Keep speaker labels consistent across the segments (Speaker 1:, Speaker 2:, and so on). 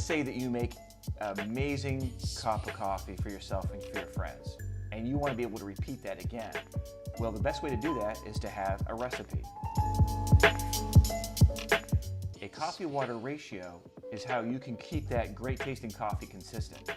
Speaker 1: say that you make an amazing cup of coffee for yourself and for your friends, and you want to be able to repeat that again. Well, the best way to do that is to have a recipe. A coffee-water ratio is how you can keep that great tasting coffee consistent.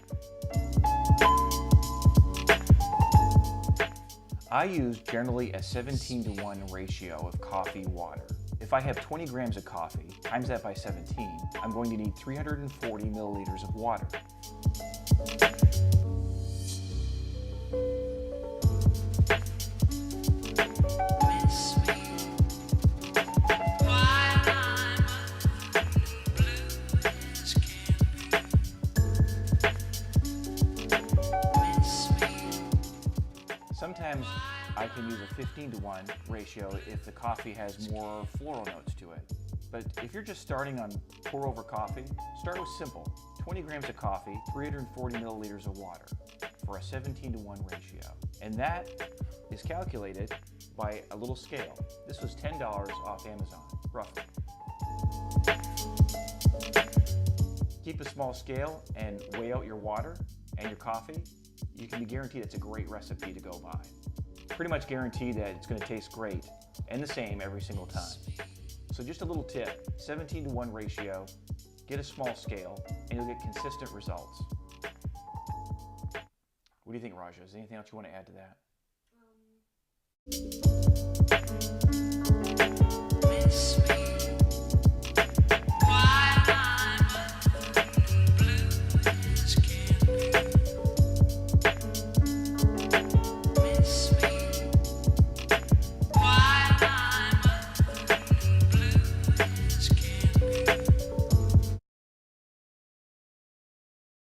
Speaker 1: I use generally a 17-to-1 ratio of coffee-water. If I have 20 grams of coffee, times that by 17, I'm going to need 340 milliliters of water. Sometimes I can use a 15-to-1 ratio if the coffee has more floral notes to it. But if you're just starting on pour-over coffee, start with simple. 20 grams of coffee, 340 milliliters of water for a 17-to-1 ratio. And that is calculated by a little scale. This was $10 off Amazon, roughly. Keep a small scale and weigh out your water and your coffee. You can be guaranteed it's a great recipe to go by. Pretty much guaranteed that it's going to taste great and the same every single time. So just a little tip, 17-to-1 ratio, get a small scale, and you'll get consistent results. What do you think, Raja? Is there anything else you want to add to that?